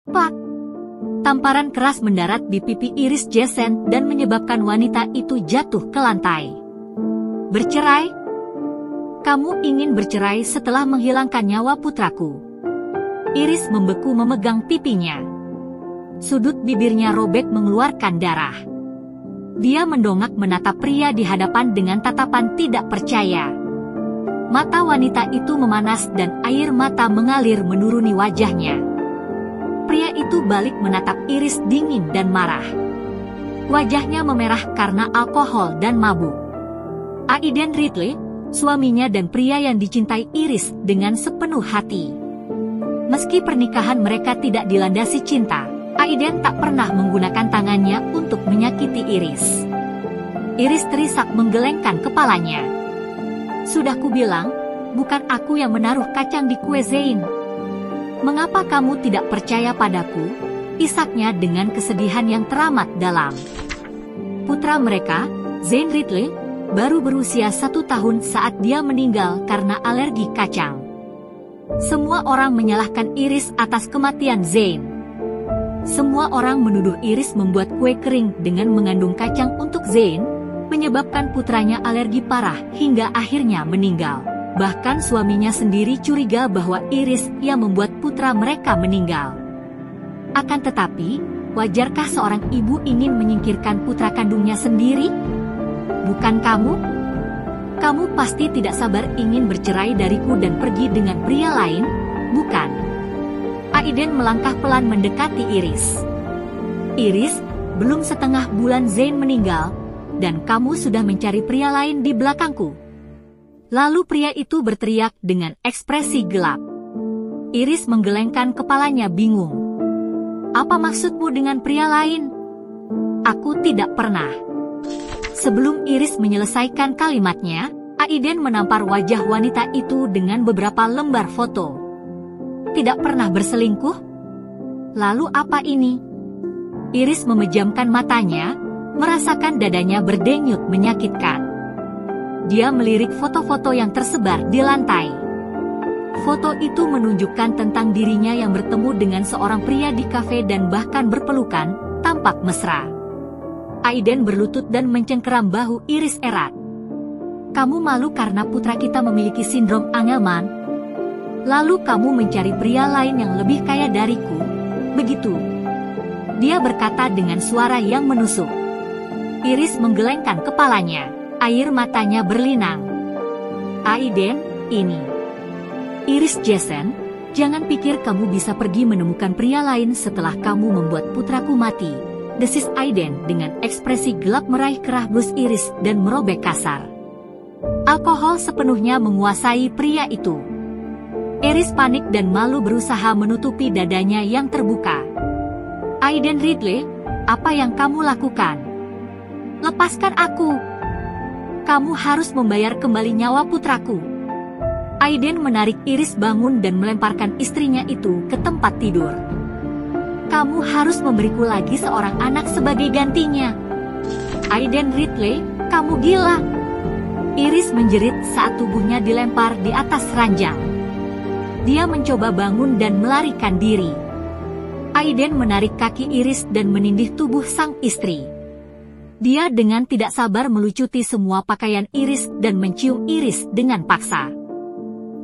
Pak! Tamparan keras mendarat di pipi Iris Jason dan menyebabkan wanita itu jatuh ke lantai. Bercerai? Kamu ingin bercerai setelah menghilangkan nyawa putraku? Iris membeku memegang pipinya. Sudut bibirnya robek mengeluarkan darah. Dia mendongak menatap pria di hadapan dengan tatapan tidak percaya. Mata wanita itu memanas dan air mata mengalir menuruni wajahnya. Pria itu balik menatap Iris dingin dan marah. Wajahnya memerah karena alkohol dan mabuk. Aiden Ridley, suaminya dan pria yang dicintai Iris dengan sepenuh hati. Meski pernikahan mereka tidak dilandasi cinta, Aiden tak pernah menggunakan tangannya untuk menyakiti Iris. Iris terisak menggelengkan kepalanya. Sudah kubilang, bukan aku yang menaruh kacang di kue Zane. Mengapa kamu tidak percaya padaku? Isaknya dengan kesedihan yang teramat dalam. Putra mereka, Zane Ridley, baru berusia 1 tahun saat dia meninggal karena alergi kacang. Semua orang menyalahkan Iris atas kematian Zane. Semua orang menuduh Iris membuat kue kering dengan mengandung kacang untuk Zane, menyebabkan putranya alergi parah hingga akhirnya meninggal. Bahkan suaminya sendiri curiga bahwa Iris yang membuat putra mereka meninggal. Akan tetapi, wajarkah seorang ibu ingin menyingkirkan putra kandungnya sendiri? Bukan kamu? Kamu pasti tidak sabar ingin bercerai dariku dan pergi dengan pria lain, bukan? Aiden melangkah pelan mendekati Iris. Iris, belum setengah bulan Zane meninggal, dan kamu sudah mencari pria lain di belakangku. Lalu pria itu berteriak dengan ekspresi gelap. Iris menggelengkan kepalanya bingung. Apa maksudmu dengan pria lain? Aku tidak pernah. Sebelum Iris menyelesaikan kalimatnya, Aiden menampar wajah wanita itu dengan beberapa lembar foto. Tidak pernah berselingkuh? Lalu apa ini? Iris memejamkan matanya, merasakan dadanya berdenyut menyakitkan. Dia melirik foto-foto yang tersebar di lantai. Foto itu menunjukkan tentang dirinya yang bertemu dengan seorang pria di kafe dan bahkan berpelukan, tampak mesra. Aiden berlutut dan mencengkeram bahu Iris erat. Kamu malu karena putra kita memiliki sindrom Angelman? Lalu kamu mencari pria lain yang lebih kaya dariku, begitu? Dia berkata dengan suara yang menusuk. Iris menggelengkan kepalanya, air matanya berlinang. Aiden, ini. Iris Jason, jangan pikir kamu bisa pergi menemukan pria lain setelah kamu membuat putraku mati, desis Aiden dengan ekspresi gelap meraih kerah blus Iris dan merobek kasar. Alkohol sepenuhnya menguasai pria itu. Iris panik dan malu berusaha menutupi dadanya yang terbuka. Aiden Ridley, apa yang kamu lakukan? Lepaskan aku. Kamu harus membayar kembali nyawa putraku. Aiden menarik Iris bangun dan melemparkan istrinya itu ke tempat tidur. Kamu harus memberiku lagi seorang anak sebagai gantinya. Aiden Ridley, kamu gila. Iris menjerit saat tubuhnya dilempar di atas ranjang. Dia mencoba bangun dan melarikan diri. Aiden menarik kaki Iris dan menindih tubuh sang istri. Dia dengan tidak sabar melucuti semua pakaian Iris dan mencium Iris dengan paksa.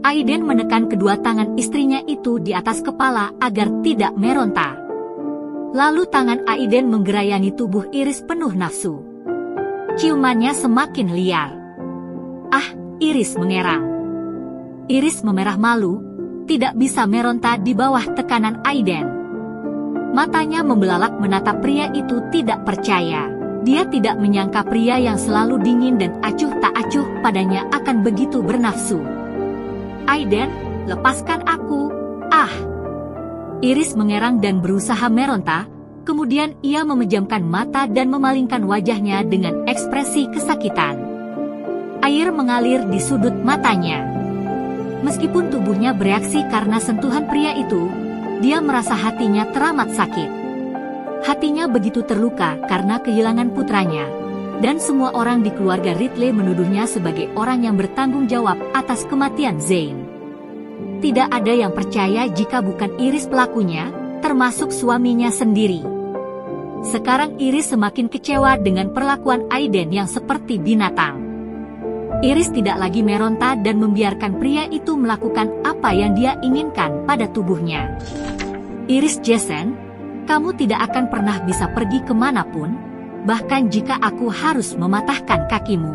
Aiden menekan kedua tangan istrinya itu di atas kepala agar tidak meronta. Lalu tangan Aiden menggerayangi tubuh Iris penuh nafsu. Ciumannya semakin liar. Ah, Iris mengerang. Iris memerah malu, tidak bisa meronta di bawah tekanan Aiden. Matanya membelalak menatap pria itu tidak percaya. Dia tidak menyangka pria yang selalu dingin dan acuh tak acuh padanya akan begitu bernafsu. Aiden, lepaskan aku. Ah! Iris mengerang dan berusaha meronta, kemudian ia memejamkan mata dan memalingkan wajahnya dengan ekspresi kesakitan. Air mengalir di sudut matanya. Meskipun tubuhnya bereaksi karena sentuhan pria itu, dia merasa hatinya teramat sakit. Hatinya begitu terluka karena kehilangan putranya, dan semua orang di keluarga Ridley menuduhnya sebagai orang yang bertanggung jawab atas kematian Zane. Tidak ada yang percaya jika bukan Iris pelakunya, termasuk suaminya sendiri. Sekarang Iris semakin kecewa dengan perlakuan Aiden yang seperti binatang. Iris tidak lagi meronta dan membiarkan pria itu melakukan apa yang dia inginkan pada tubuhnya. Iris Jason, kamu tidak akan pernah bisa pergi kemanapun, bahkan jika aku harus mematahkan kakimu.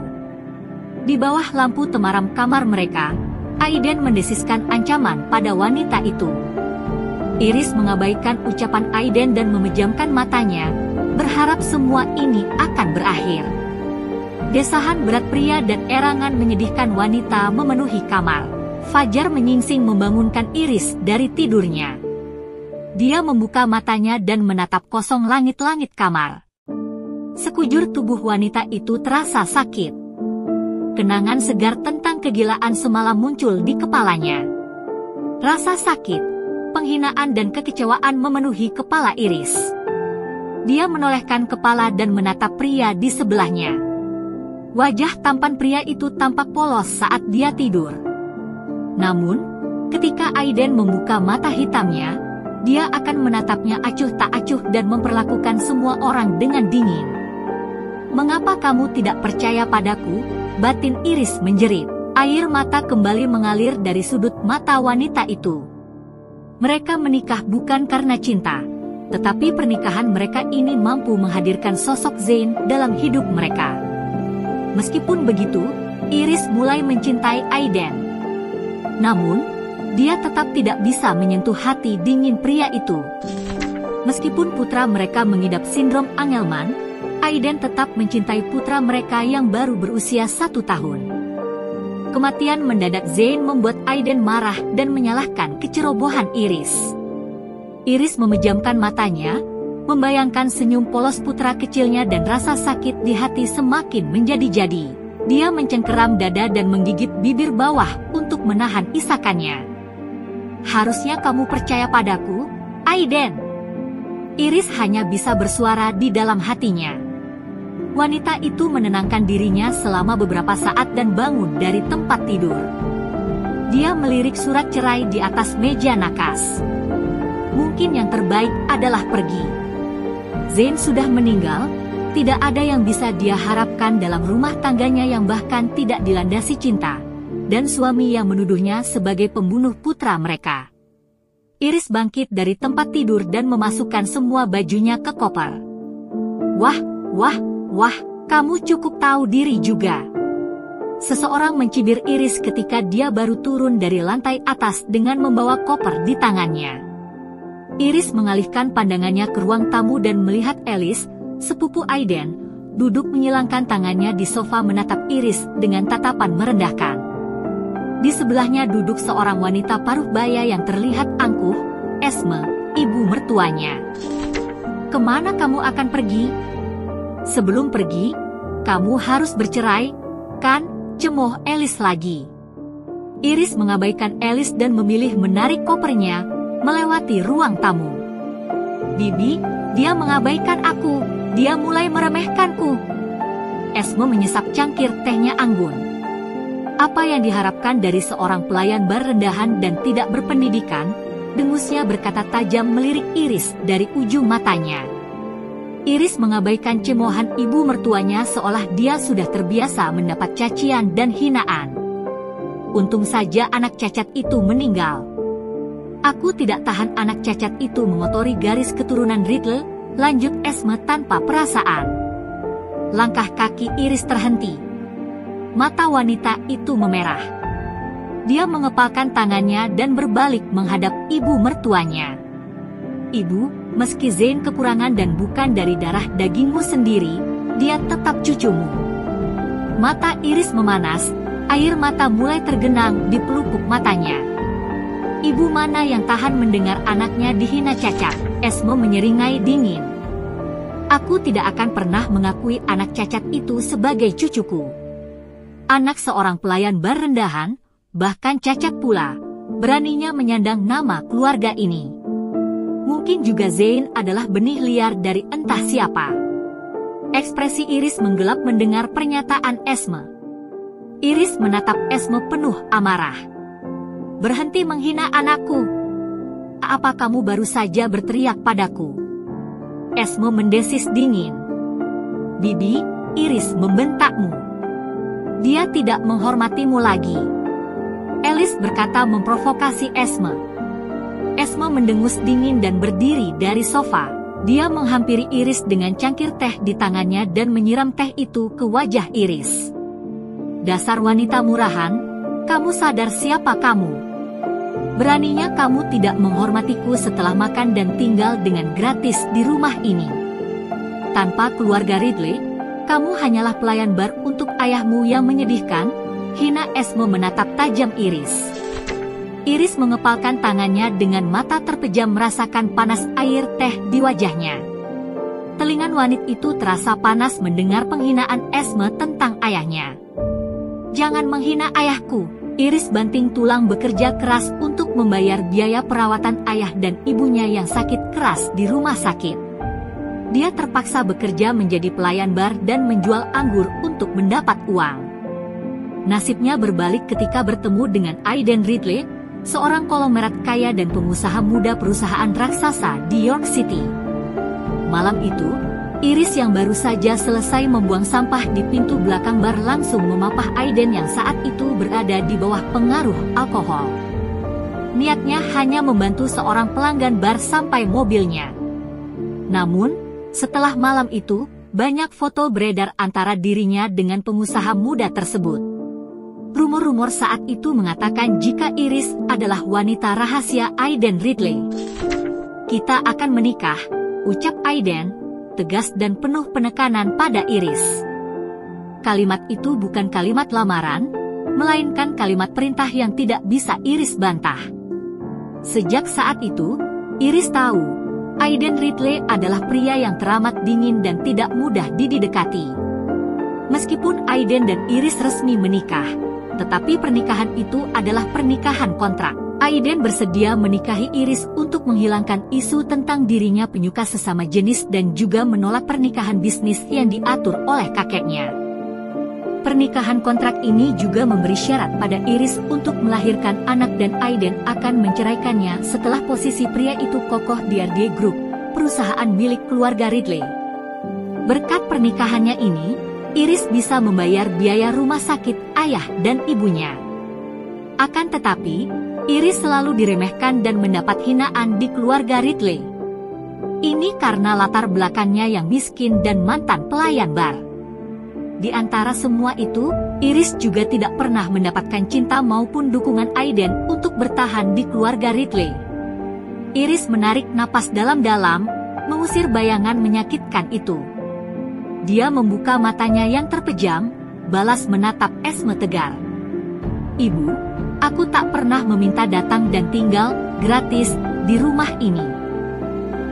Di bawah lampu temaram kamar mereka, Aiden mendesiskan ancaman pada wanita itu. Iris mengabaikan ucapan Aiden dan memejamkan matanya, berharap semua ini akan berakhir. Desahan berat pria dan erangan menyedihkan wanita memenuhi kamar. Fajar menyingsing membangunkan Iris dari tidurnya. Dia membuka matanya dan menatap kosong langit-langit kamar. Sekujur tubuh wanita itu terasa sakit. Kenangan segar tentang kegilaan semalam muncul di kepalanya. Rasa sakit, penghinaan dan kekecewaan memenuhi kepala Iris. Dia menolehkan kepala dan menatap pria di sebelahnya. Wajah tampan pria itu tampak polos saat dia tidur. Namun, ketika Aiden membuka mata hitamnya, dia akan menatapnya acuh tak acuh dan memperlakukan semua orang dengan dingin. "Mengapa kamu tidak percaya padaku?" batin Iris menjerit. Air mata kembali mengalir dari sudut mata wanita itu. Mereka menikah bukan karena cinta, tetapi pernikahan mereka ini mampu menghadirkan sosok Zane dalam hidup mereka. Meskipun begitu, Iris mulai mencintai Aiden. Namun, dia tetap tidak bisa menyentuh hati dingin pria itu. Meskipun putra mereka mengidap sindrom Angelman, Aiden tetap mencintai putra mereka yang baru berusia 1 tahun. Kematian mendadak Zane membuat Aiden marah dan menyalahkan kecerobohan Iris. Iris memejamkan matanya, membayangkan senyum polos putra kecilnya dan rasa sakit di hati semakin menjadi-jadi. Dia mencengkeram dada dan menggigit bibir bawah untuk menahan isakannya. "Harusnya kamu percaya padaku, Aiden." Iris hanya bisa bersuara di dalam hatinya. Wanita itu menenangkan dirinya selama beberapa saat dan bangun dari tempat tidur. Dia melirik surat cerai di atas meja nakas. Mungkin yang terbaik adalah pergi. Zane sudah meninggal, tidak ada yang bisa dia harapkan dalam rumah tangganya yang bahkan tidak dilandasi cinta, dan suami yang menuduhnya sebagai pembunuh putra mereka. Iris bangkit dari tempat tidur dan memasukkan semua bajunya ke koper. Wah, kamu cukup tahu diri juga." Seseorang mencibir Iris ketika dia baru turun dari lantai atas dengan membawa koper di tangannya. Iris mengalihkan pandangannya ke ruang tamu dan melihat Alice, sepupu Aiden, duduk menyilangkan tangannya di sofa menatap Iris dengan tatapan merendahkan. Di sebelahnya duduk seorang wanita paruh baya yang terlihat angkuh, Esme, ibu mertuanya. "Kemana kamu akan pergi?" "Sebelum pergi, kamu harus bercerai, kan?" cemoh Alice lagi. Iris mengabaikan Alice dan memilih menarik kopernya, melewati ruang tamu. "Bibi, dia mengabaikan aku, dia mulai meremehkanku." Esme menyesap cangkir tehnya anggun. Apa yang diharapkan dari seorang pelayan bar rendahan dan tidak berpendidikan, dengusnya berkata tajam melirik Iris dari ujung matanya. Iris mengabaikan cemohan ibu mertuanya seolah dia sudah terbiasa mendapat cacian dan hinaan. Untung saja anak cacat itu meninggal. "Aku tidak tahan anak cacat itu mengotori garis keturunan Riddle," lanjut Esme tanpa perasaan. Langkah kaki Iris terhenti. Mata wanita itu memerah. Dia mengepalkan tangannya dan berbalik menghadap ibu mertuanya. "Ibu, meski Zane kekurangan dan bukan dari darah dagingmu sendiri, dia tetap cucumu." Mata Iris memanas, air mata mulai tergenang di pelupuk matanya. "Ibu mana yang tahan mendengar anaknya dihina cacat?" Esme menyeringai dingin. "Aku tidak akan pernah mengakui anak cacat itu sebagai cucuku." Anak seorang pelayan bar rendahan, bahkan cacat pula, beraninya menyandang nama keluarga ini. Mungkin juga Zane adalah benih liar dari entah siapa. Ekspresi Iris menggelap mendengar pernyataan Esme. Iris menatap Esme penuh amarah. "Berhenti menghina anakku." Apa kamu baru saja berteriak padaku?" Esme mendesis dingin. "Bibi, Iris membentakmu. Dia tidak menghormatimu lagi." Alice berkata memprovokasi Esme. Esme mendengus dingin dan berdiri dari sofa. Dia menghampiri Iris dengan cangkir teh di tangannya dan menyiram teh itu ke wajah Iris. "Dasar wanita murahan, kamu sadar siapa kamu? Beraninya kamu tidak menghormatiku setelah makan dan tinggal dengan gratis di rumah ini. Tanpa keluarga Ridley, kamu hanyalah pelayan bar untuk ayahmu yang menyedihkan." Hina Esme menatap tajam Iris. Iris mengepalkan tangannya dengan mata terpejam merasakan panas air teh di wajahnya. Telinga wanita itu terasa panas mendengar penghinaan Esme tentang ayahnya. "Jangan menghina ayahku." Iris banting tulang bekerja keras untuk membayar biaya perawatan ayah dan ibunya yang sakit keras di rumah sakit. Dia terpaksa bekerja menjadi pelayan bar dan menjual anggur untuk mendapat uang. Nasibnya berbalik ketika bertemu dengan Aiden Ridley, seorang konglomerat kaya dan pengusaha muda perusahaan raksasa di York City. Malam itu, Iris yang baru saja selesai membuang sampah di pintu belakang bar langsung memapah Aiden yang saat itu berada di bawah pengaruh alkohol. Niatnya hanya membantu seorang pelanggan bar sampai mobilnya. Namun, setelah malam itu, banyak foto beredar antara dirinya dengan pengusaha muda tersebut. Rumor-rumor saat itu mengatakan jika Iris adalah wanita rahasia Aiden Ridley. "Kita akan menikah," ucap Aiden, tegas dan penuh penekanan pada Iris. Kalimat itu bukan kalimat lamaran, melainkan kalimat perintah yang tidak bisa Iris bantah. Sejak saat itu, Iris tahu, Aiden Ridley adalah pria yang teramat dingin dan tidak mudah didekati. Meskipun Aiden dan Iris resmi menikah, tetapi pernikahan itu adalah pernikahan kontrak. Aiden bersedia menikahi Iris untuk menghilangkan isu tentang dirinya penyuka sesama jenis dan juga menolak pernikahan bisnis yang diatur oleh kakeknya. Pernikahan kontrak ini juga memberi syarat pada Iris untuk melahirkan anak dan Aiden akan menceraikannya setelah posisi pria itu kokoh di RD Group, perusahaan milik keluarga Ridley. Berkat pernikahannya ini, Iris bisa membayar biaya rumah sakit ayah dan ibunya. Akan tetapi, Iris selalu diremehkan dan mendapat hinaan di keluarga Ridley. Ini karena latar belakangnya yang miskin dan mantan pelayan bar. Di antara semua itu, Iris juga tidak pernah mendapatkan cinta maupun dukungan Aiden untuk bertahan di keluarga Ridley. Iris menarik napas dalam-dalam, mengusir bayangan menyakitkan itu. Dia membuka matanya yang terpejam, balas menatap Esme tegar. "Ibu, aku tak pernah meminta datang dan tinggal gratis di rumah ini.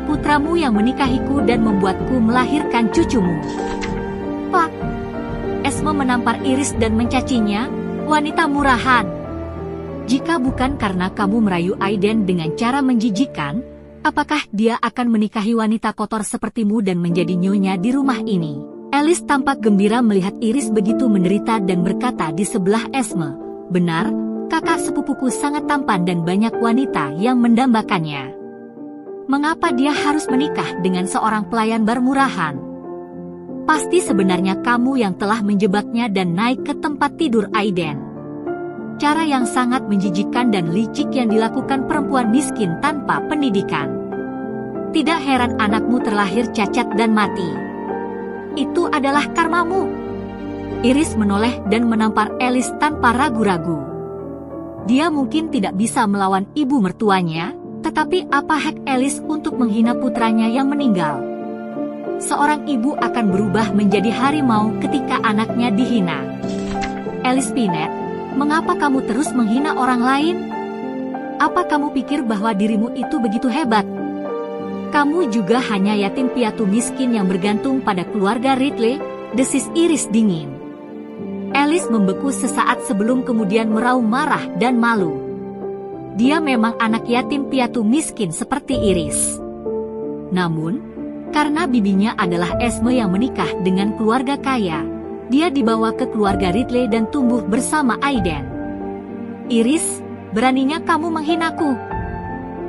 Putramu yang menikahiku dan membuatku melahirkan cucumu." "Pak!" Esme menampar Iris dan mencacinya, "Wanita murahan. Jika bukan karena kamu merayu Aiden dengan cara menjijikkan, apakah dia akan menikahi wanita kotor sepertimu dan menjadi nyonya di rumah ini?" Alice tampak gembira melihat Iris begitu menderita dan berkata di sebelah Esme, "Benar, kakak sepupuku sangat tampan dan banyak wanita yang mendambakannya. Mengapa dia harus menikah dengan seorang pelayan bar murahan? Pasti sebenarnya kamu yang telah menjebaknya dan naik ke tempat tidur Aiden. Cara yang sangat menjijikkan dan licik yang dilakukan perempuan miskin tanpa pendidikan. Tidak heran anakmu terlahir cacat dan mati. Itu adalah karmamu." Iris menoleh dan menampar Alice tanpa ragu-ragu. Dia mungkin tidak bisa melawan ibu mertuanya, tetapi apa hak Alice untuk menghina putranya yang meninggal? Seorang ibu akan berubah menjadi harimau ketika anaknya dihina. "Alice Pinet, mengapa kamu terus menghina orang lain? Apa kamu pikir bahwa dirimu itu begitu hebat? Kamu juga hanya yatim piatu miskin yang bergantung pada keluarga Ridley," desis Iris dingin. Alice membeku sesaat sebelum kemudian meraung marah dan malu. Dia memang anak yatim piatu miskin seperti Iris. Namun, karena bibinya adalah Esme yang menikah dengan keluarga kaya, dia dibawa ke keluarga Ridley dan tumbuh bersama Aiden. "Iris, beraninya kamu menghinaku.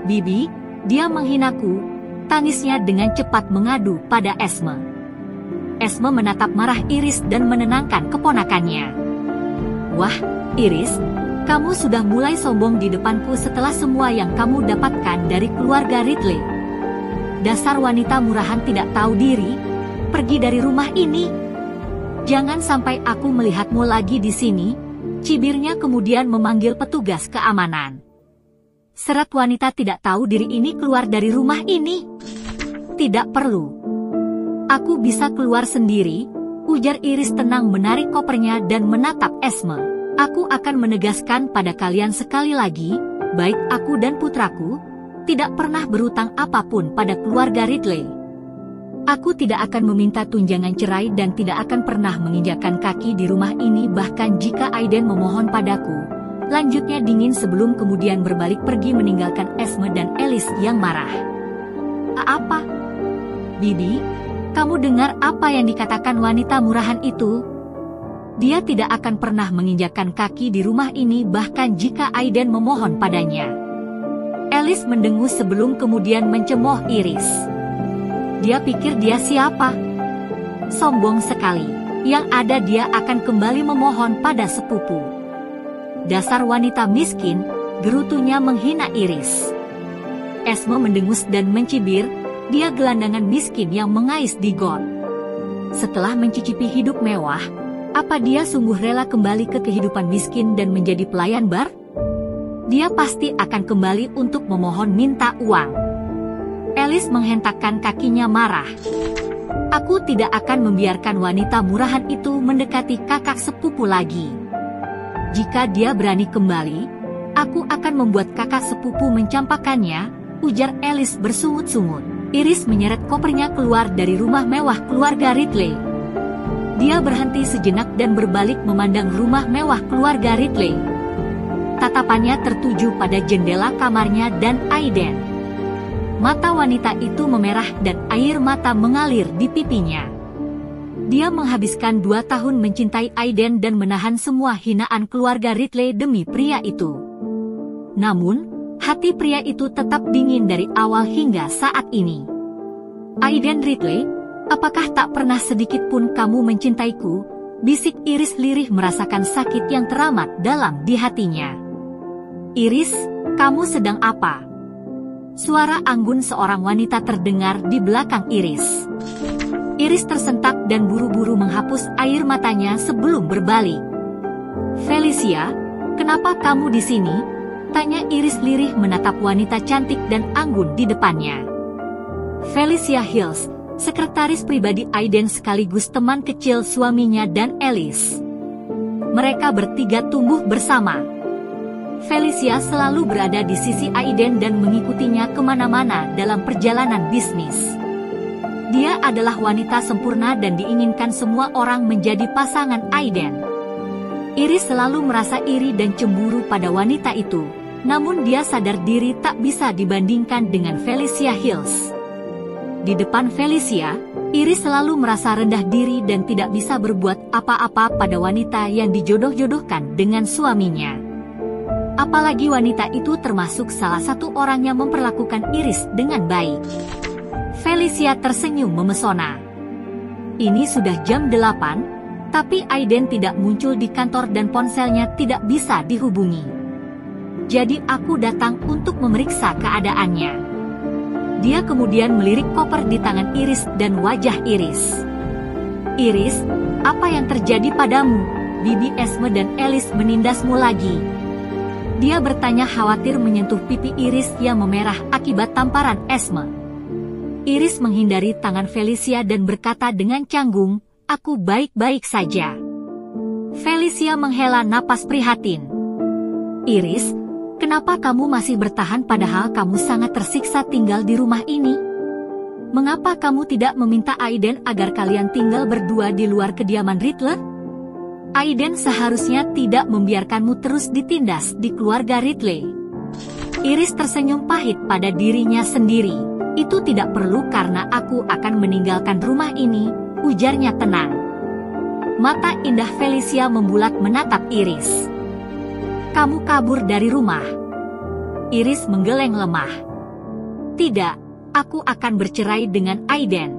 Bibi, dia menghinaku, tangisnya dengan cepat mengadu pada Esme. Esme menatap marah Iris dan menenangkan keponakannya. Wah, Iris, kamu sudah mulai sombong di depanku setelah semua yang kamu dapatkan dari keluarga Ridley. Dasar wanita murahan tidak tahu diri, pergi dari rumah ini. Jangan sampai aku melihatmu lagi di sini, cibirnya kemudian memanggil petugas keamanan. Seret wanita tidak tahu diri ini keluar dari rumah ini. Tidak perlu. Aku bisa keluar sendiri, ujar Iris tenang menarik kopernya dan menatap Esme. Aku akan menegaskan pada kalian sekali lagi, baik aku dan putraku, tidak pernah berutang apapun pada keluarga Ridley. Aku tidak akan meminta tunjangan cerai dan tidak akan pernah menginjakkan kaki di rumah ini bahkan jika Aiden memohon padaku. Lanjutnya dingin sebelum kemudian berbalik pergi meninggalkan Esme dan Alice yang marah. Apa? Bibi, kamu dengar apa yang dikatakan wanita murahan itu? Dia tidak akan pernah menginjakkan kaki di rumah ini bahkan jika Aiden memohon padanya. Alice mendengus sebelum kemudian mencemooh Iris. Dia pikir dia siapa? Sombong sekali. Yang ada dia akan kembali memohon pada sepupu. Dasar wanita miskin, gerutunya menghina Iris. Esme mendengus dan mencibir, dia gelandangan miskin yang mengais di got. Setelah mencicipi hidup mewah, apa dia sungguh rela kembali ke kehidupan miskin dan menjadi pelayan bar? Dia pasti akan kembali untuk memohon minta uang. Alice menghentakkan kakinya marah. Aku tidak akan membiarkan wanita murahan itu mendekati kakak sepupu lagi. Jika dia berani kembali, aku akan membuat kakak sepupu mencampakkannya, ujar Alice bersungut-sungut. Iris menyeret kopernya keluar dari rumah mewah keluarga Ridley. Dia berhenti sejenak dan berbalik memandang rumah mewah keluarga Ridley. Tatapannya tertuju pada jendela kamarnya dan Aiden. Mata wanita itu memerah dan air mata mengalir di pipinya. Dia menghabiskan 2 tahun mencintai Aiden dan menahan semua hinaan keluarga Ridley demi pria itu. Namun, hati pria itu tetap dingin dari awal hingga saat ini. Aiden Ridley, apakah tak pernah sedikit pun kamu mencintaiku? Bisik Iris lirih merasakan sakit yang teramat dalam di hatinya. Iris, kamu sedang apa? Suara anggun seorang wanita terdengar di belakang Iris. Iris tersentak dan buru-buru menghapus air matanya sebelum berbalik. Felicia, kenapa kamu di sini? Tanya Iris lirih menatap wanita cantik dan anggun di depannya. Felicia Hills, sekretaris pribadi Aiden sekaligus teman kecil suaminya dan Alice. Mereka bertiga tumbuh bersama. Felicia selalu berada di sisi Aiden dan mengikutinya kemana-mana dalam perjalanan bisnis. Dia adalah wanita sempurna dan diinginkan semua orang menjadi pasangan Aiden. Iris selalu merasa iri dan cemburu pada wanita itu, namun dia sadar diri tak bisa dibandingkan dengan Felicia Hills. Di depan Felicia, Iris selalu merasa rendah diri dan tidak bisa berbuat apa-apa pada wanita yang dijodoh-jodohkan dengan suaminya. Apalagi wanita itu termasuk salah satu orang yang memperlakukan Iris dengan baik. Felicia tersenyum memesona. Ini sudah jam 8, tapi Aiden tidak muncul di kantor dan ponselnya tidak bisa dihubungi. Jadi aku datang untuk memeriksa keadaannya. Dia kemudian melirik koper di tangan Iris dan wajah Iris. Iris, apa yang terjadi padamu? Bibi Esme dan Alice menindasmu lagi. Dia bertanya khawatir menyentuh pipi Iris yang memerah akibat tamparan Esme. Iris menghindari tangan Felicia dan berkata dengan canggung, aku baik-baik saja. Felicia menghela napas prihatin. Iris, kenapa kamu masih bertahan padahal kamu sangat tersiksa tinggal di rumah ini? Mengapa kamu tidak meminta Aiden agar kalian tinggal berdua di luar kediaman Ridley? Aiden seharusnya tidak membiarkanmu terus ditindas di keluarga Ridley. Iris tersenyum pahit pada dirinya sendiri. Itu tidak perlu karena aku akan meninggalkan rumah ini, ujarnya tenang. Mata indah Felicia membulat menatap Iris. Kamu kabur dari rumah. Iris menggeleng lemah. Tidak, aku akan bercerai dengan Aiden.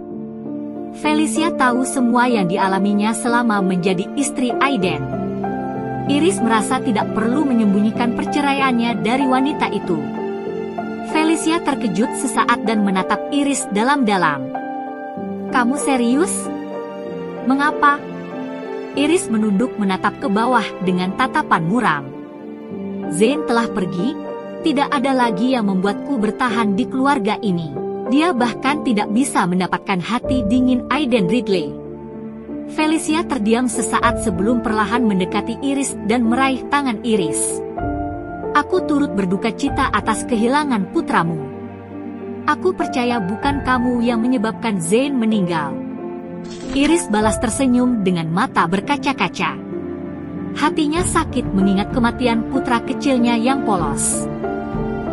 Felicia tahu semua yang dialaminya selama menjadi istri Aiden. Iris merasa tidak perlu menyembunyikan perceraiannya dari wanita itu. Felicia terkejut sesaat dan menatap Iris dalam-dalam. Kamu serius? Mengapa? Iris menunduk menatap ke bawah dengan tatapan muram. Zane telah pergi, tidak ada lagi yang membuatku bertahan di keluarga ini. Dia bahkan tidak bisa mendapatkan hati dingin Aiden Ridley. Felicia terdiam sesaat sebelum perlahan mendekati Iris dan meraih tangan Iris. Aku turut berduka cita atas kehilangan putramu. Aku percaya bukan kamu yang menyebabkan Zane meninggal. Iris balas tersenyum dengan mata berkaca-kaca. Hatinya sakit mengingat kematian putra kecilnya yang polos.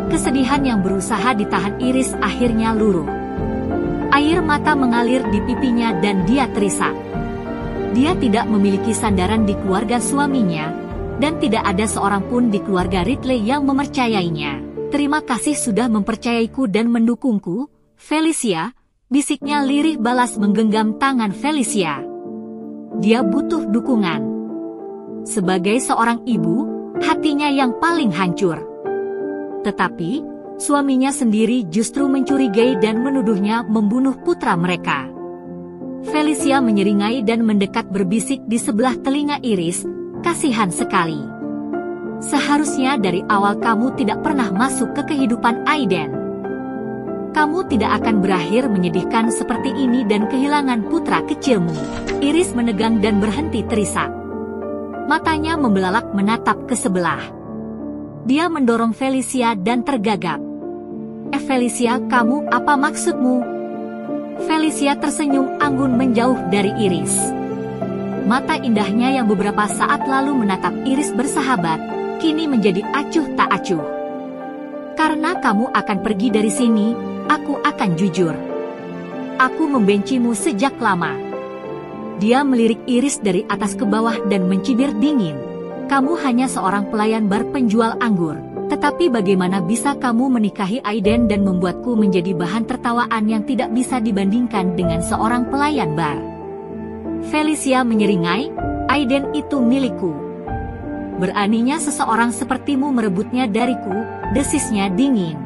Kesedihan yang berusaha ditahan Iris akhirnya luruh. Air mata mengalir di pipinya dan dia terisak. Dia tidak memiliki sandaran di keluarga suaminya, dan tidak ada seorang pun di keluarga Ridley yang mempercayainya. Terima kasih sudah mempercayaiku dan mendukungku, Felicia, bisiknya lirih balas menggenggam tangan Felicia. Dia butuh dukungan. Sebagai seorang ibu, hatinya yang paling hancur. Tetapi, suaminya sendiri justru mencurigai dan menuduhnya membunuh putra mereka. Felicia menyeringai dan mendekat berbisik di sebelah telinga Iris, kasihan sekali. Seharusnya dari awal kamu tidak pernah masuk ke kehidupan Aiden. Kamu tidak akan berakhir menyedihkan seperti ini dan kehilangan putra kecilmu. Iris menegang dan berhenti terisak. Matanya membelalak menatap ke sebelah. Dia mendorong Felicia dan tergagap. Felicia, kamu apa maksudmu? Felicia tersenyum anggun menjauh dari Iris. Mata indahnya yang beberapa saat lalu menatap Iris bersahabat, kini menjadi acuh tak acuh. Karena kamu akan pergi dari sini, aku akan jujur. Aku membencimu sejak lama. Dia melirik Iris dari atas ke bawah dan mencibir dingin. Kamu hanya seorang pelayan bar penjual anggur. Tetapi bagaimana bisa kamu menikahi Aiden dan membuatku menjadi bahan tertawaan yang tidak bisa dibandingkan dengan seorang pelayan bar? Felicia menyeringai, Aiden itu milikku. Beraninya seseorang sepertimu merebutnya dariku, desisnya dingin.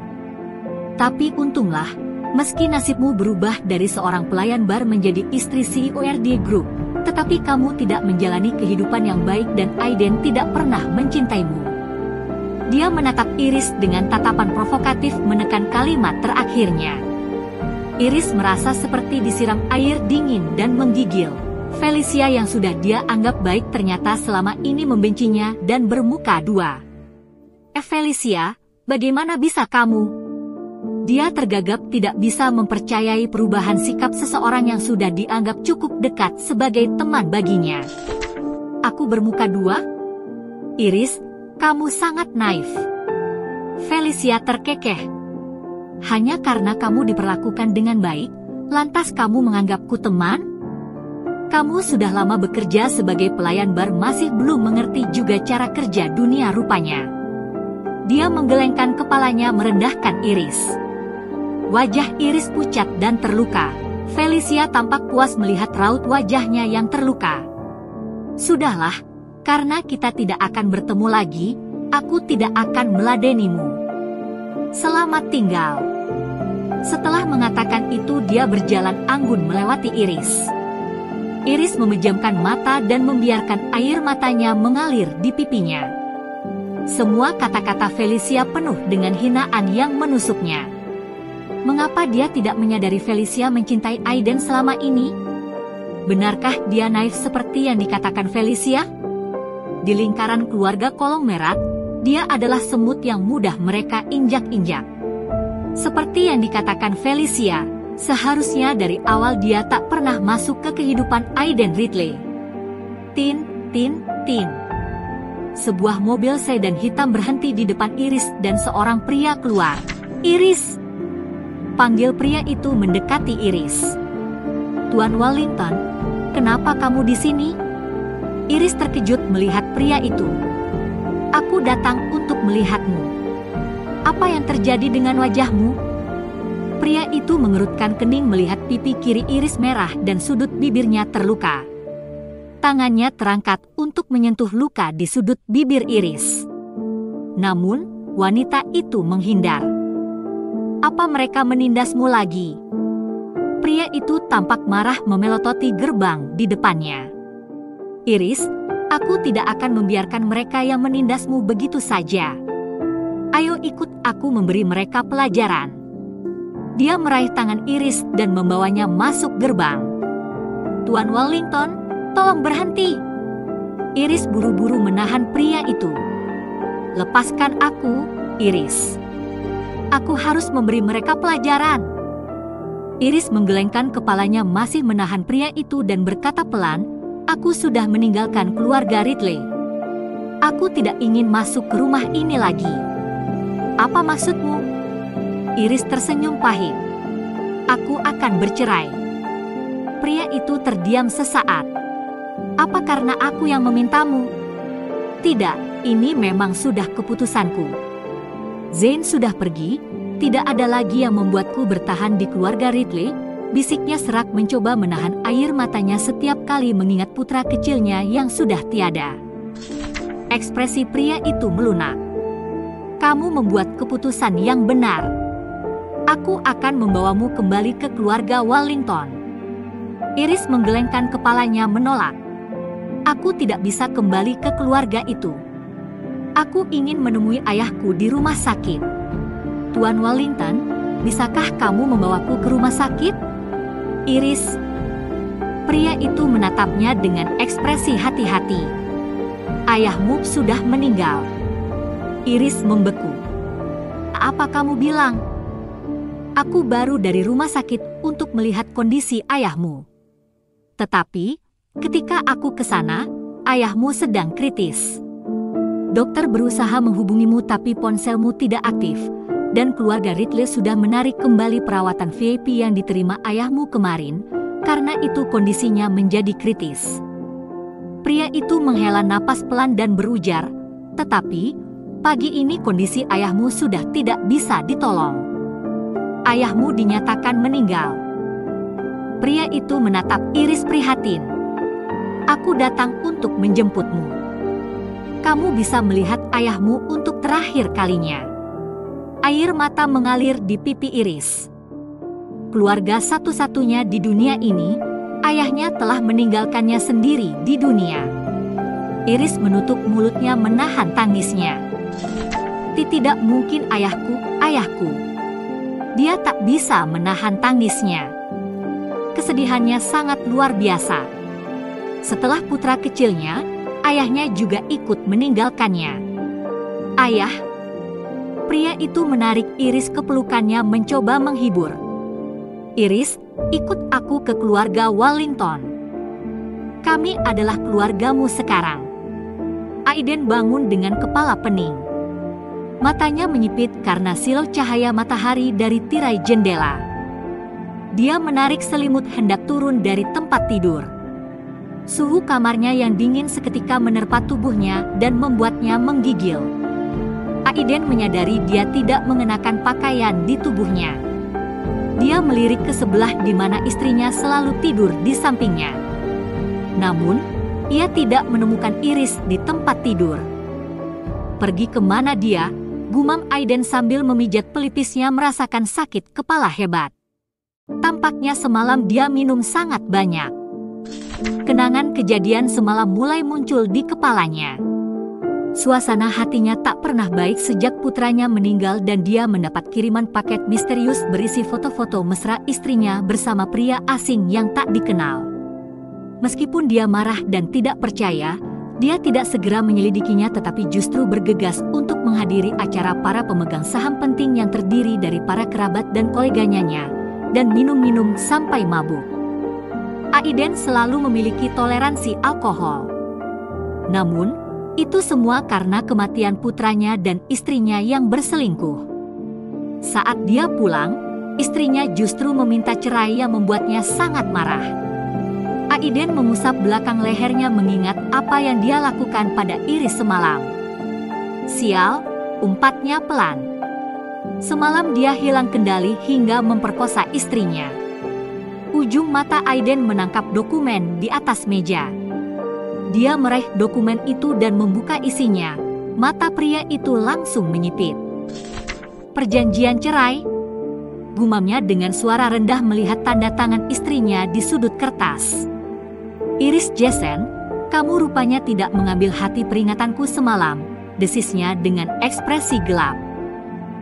Tapi untunglah, meski nasibmu berubah dari seorang pelayan bar menjadi istri CEO RD Group, tetapi kamu tidak menjalani kehidupan yang baik dan Aiden tidak pernah mencintaimu. Dia menatap Iris dengan tatapan provokatif menekan kalimat terakhirnya. Iris merasa seperti disiram air dingin dan menggigil. Felicia yang sudah dia anggap baik ternyata selama ini membencinya dan bermuka dua. Felicia, bagaimana bisa kamu? Dia tergagap tidak bisa mempercayai perubahan sikap seseorang yang sudah dianggap cukup dekat sebagai teman baginya. Aku bermuka dua? Iris, kamu sangat naif. Felicia terkekeh. Hanya karena kamu diperlakukan dengan baik, lantas kamu menganggapku teman? Kamu sudah lama bekerja sebagai pelayan bar masih belum mengerti juga cara kerja dunia rupanya. Dia menggelengkan kepalanya merendahkan Iris. Wajah Iris pucat dan terluka. Felicia tampak puas melihat raut wajahnya yang terluka. Sudahlah, karena kita tidak akan bertemu lagi, aku tidak akan meladenimu. Selamat tinggal. Setelah mengatakan itu dia berjalan anggun melewati Iris. Iris memejamkan mata dan membiarkan air matanya mengalir di pipinya. Semua kata-kata Felicia penuh dengan hinaan yang menusuknya. Mengapa dia tidak menyadari Felicia mencintai Aiden selama ini? Benarkah dia naif seperti yang dikatakan Felicia? Di lingkaran keluarga konglomerat, dia adalah semut yang mudah mereka injak-injak. Seperti yang dikatakan Felicia, seharusnya dari awal dia tak pernah masuk ke kehidupan Aiden Ridley. Tin, tin, tin. Sebuah mobil sedan hitam berhenti di depan Iris dan seorang pria keluar. Iris! Panggil pria itu mendekati Iris. Tuan Wellington, kenapa kamu di sini? Iris terkejut melihat pria itu. Aku datang untuk melihatmu. Apa yang terjadi dengan wajahmu? Pria itu mengerutkan kening melihat pipi kiri Iris merah dan sudut bibirnya terluka. Tangannya terangkat untuk menyentuh luka di sudut bibir Iris. Namun, wanita itu menghindar. "Apa mereka menindasmu lagi?" Pria itu tampak marah memelototi gerbang di depannya. "Iris, aku tidak akan membiarkan mereka yang menindasmu begitu saja. Ayo ikut aku memberi mereka pelajaran." Dia meraih tangan Iris dan membawanya masuk gerbang. "Tuan Wellington, tolong berhenti." Iris buru-buru menahan pria itu. "Lepaskan aku, Iris. Aku harus memberi mereka pelajaran." Iris menggelengkan kepalanya masih menahan pria itu dan berkata pelan, "Aku sudah meninggalkan keluarga Ridley. Aku tidak ingin masuk ke rumah ini lagi." "Apa maksudmu?" Iris tersenyum pahit. "Aku akan bercerai." Pria itu terdiam sesaat. "Apa karena aku yang memintamu?" "Tidak, ini memang sudah keputusanku. Zane sudah pergi, tidak ada lagi yang membuatku bertahan di keluarga Ridley," bisiknya serak mencoba menahan air matanya setiap kali mengingat putra kecilnya yang sudah tiada. Ekspresi pria itu melunak. "Kamu membuat keputusan yang benar. Aku akan membawamu kembali ke keluarga Wellington." Iris menggelengkan kepalanya menolak. "Aku tidak bisa kembali ke keluarga itu. Aku ingin menemui ayahku di rumah sakit." "Tuan Wellington, bisakah kamu membawaku ke rumah sakit?" "Iris." Pria itu menatapnya dengan ekspresi hati-hati. "Ayahmu sudah meninggal." Iris membeku. "Apa kamu bilang?" "Aku baru dari rumah sakit untuk melihat kondisi ayahmu. Tetapi, ketika aku ke sana, ayahmu sedang kritis. Dokter berusaha menghubungimu tapi ponselmu tidak aktif, dan keluarga Ridley sudah menarik kembali perawatan VIP yang diterima ayahmu kemarin, karena itu kondisinya menjadi kritis." Pria itu menghela napas pelan dan berujar, "Tetapi, pagi ini kondisi ayahmu sudah tidak bisa ditolong. Ayahmu dinyatakan meninggal." Pria itu menatap Iris prihatin. "Aku datang untuk menjemputmu. Kamu bisa melihat ayahmu untuk terakhir kalinya." Air mata mengalir di pipi Iris. Keluarga satu-satunya di dunia ini, ayahnya telah meninggalkannya sendiri di dunia. Iris menutup mulutnya menahan tangisnya. "Tidak mungkin ayahku, ayahku." Dia tak bisa menahan tangisnya. Kesedihannya sangat luar biasa. Setelah putra kecilnya, ayahnya juga ikut meninggalkannya. "Ayah." Pria itu menarik Iris ke pelukannya mencoba menghibur. "Iris, ikut aku ke keluarga Wellington. Kami adalah keluargamu sekarang." Aiden bangun dengan kepala pening. Matanya menyipit karena silau cahaya matahari dari tirai jendela. Dia menarik selimut hendak turun dari tempat tidur. Suhu kamarnya yang dingin seketika menerpa tubuhnya dan membuatnya menggigil. Aiden menyadari dia tidak mengenakan pakaian di tubuhnya. Dia melirik ke sebelah di mana istrinya selalu tidur di sampingnya. Namun, ia tidak menemukan Iris di tempat tidur. "Pergi kemana dia?" gumam Aiden sambil memijat pelipisnya merasakan sakit kepala hebat. Tampaknya semalam dia minum sangat banyak. Kenangan kejadian semalam mulai muncul di kepalanya. Suasana hatinya tak pernah baik sejak putranya meninggal dan dia mendapat kiriman paket misterius berisi foto-foto mesra istrinya bersama pria asing yang tak dikenal. Meskipun dia marah dan tidak percaya, dia tidak segera menyelidikinya tetapi justru bergegas untuk menghadiri acara para pemegang saham penting yang terdiri dari para kerabat dan koleganya dan minum-minum sampai mabuk. Aiden selalu memiliki toleransi alkohol. Namun, itu semua karena kematian putranya dan istrinya yang berselingkuh. Saat dia pulang, istrinya justru meminta cerai yang membuatnya sangat marah. Aiden mengusap belakang lehernya mengingat apa yang dia lakukan pada Iris semalam. "Sial," umpatnya pelan. Semalam dia hilang kendali hingga memperkosa istrinya. Ujung mata Aiden menangkap dokumen di atas meja. Dia meraih dokumen itu dan membuka isinya. Mata pria itu langsung menyipit. Perjanjian cerai? Gumamnya dengan suara rendah melihat tanda tangan istrinya di sudut kertas. Iris Jessen, kamu rupanya tidak mengambil hati peringatanku semalam, desisnya dengan ekspresi gelap.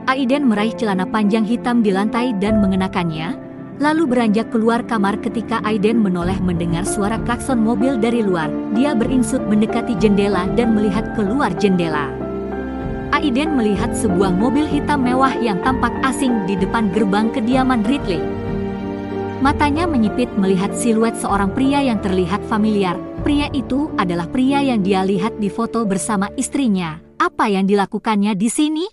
Aiden meraih celana panjang hitam di lantai dan mengenakannya, lalu beranjak keluar kamar. Ketika Aiden menoleh mendengar suara klakson mobil dari luar, dia beringsut mendekati jendela dan melihat keluar jendela. Aiden melihat sebuah mobil hitam mewah yang tampak asing di depan gerbang kediaman Ridley. Matanya menyipit melihat siluet seorang pria yang terlihat familiar. Pria itu adalah pria yang dia lihat di foto bersama istrinya. Apa yang dilakukannya di sini?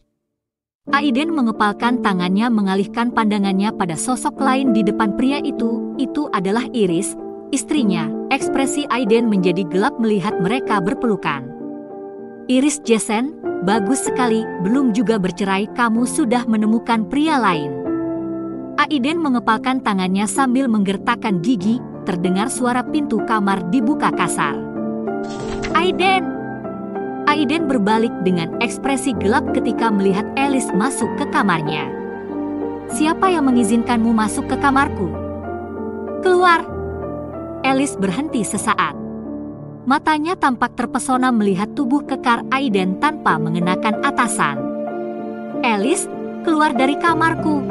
Aiden mengepalkan tangannya mengalihkan pandangannya pada sosok lain di depan pria itu. Itu adalah Iris, istrinya. Ekspresi Aiden menjadi gelap melihat mereka berpelukan. Iris Jessen, bagus sekali, belum juga bercerai kamu sudah menemukan pria lain. Aiden mengepalkan tangannya sambil menggertakkan gigi, terdengar suara pintu kamar dibuka kasar. Aiden! Aiden berbalik dengan ekspresi gelap ketika melihat Alice masuk ke kamarnya. Siapa yang mengizinkanmu masuk ke kamarku? Keluar! Alice berhenti sesaat. Matanya tampak terpesona melihat tubuh kekar Aiden tanpa mengenakan atasan. Alice, keluar dari kamarku!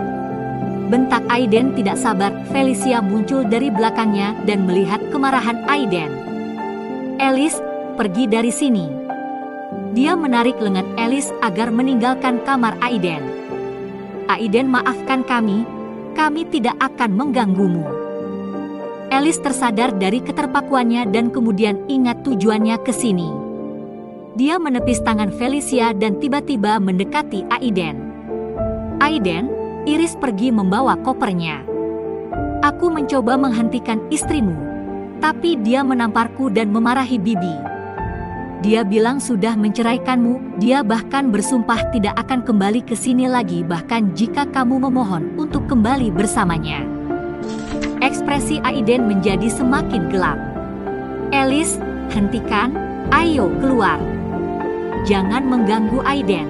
Bentak Aiden tidak sabar. Felicia muncul dari belakangnya dan melihat kemarahan Aiden. Alice, pergi dari sini. Dia menarik lengan Alice agar meninggalkan kamar Aiden. Aiden, maafkan kami tidak akan mengganggumu. Alice tersadar dari keterpakuannya dan kemudian ingat tujuannya ke sini. Dia menepis tangan Felicia dan tiba-tiba mendekati Aiden. Aiden, Iris pergi membawa kopernya. Aku mencoba menghentikan istrimu, tapi dia menamparku dan memarahi Bibi. Dia bilang sudah menceraikanmu, dia bahkan bersumpah tidak akan kembali ke sini lagi bahkan jika kamu memohon untuk kembali bersamanya. Ekspresi Aiden menjadi semakin gelap. Alice, hentikan, ayo keluar. Jangan mengganggu Aiden.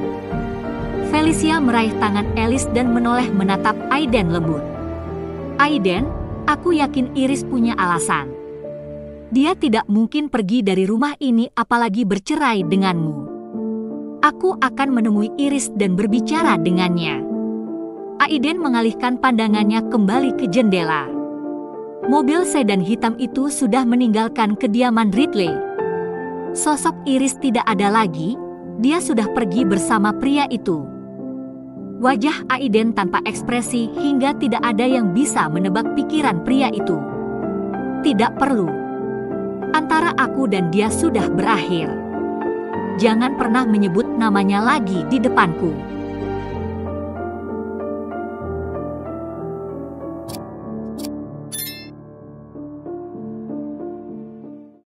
Felicia meraih tangan Alice dan menoleh menatap Aiden lembut. Aiden, aku yakin Iris punya alasan. Dia tidak mungkin pergi dari rumah ini apalagi bercerai denganmu. Aku akan menemui Iris dan berbicara dengannya. Aiden mengalihkan pandangannya kembali ke jendela. Mobil sedan hitam itu sudah meninggalkan kediaman Ridley. Sosok Iris tidak ada lagi, dia sudah pergi bersama pria itu. Wajah Aiden tanpa ekspresi hingga tidak ada yang bisa menebak pikiran pria itu. Tidak perlu. Antara aku dan dia sudah berakhir. Jangan pernah menyebut namanya lagi di depanku.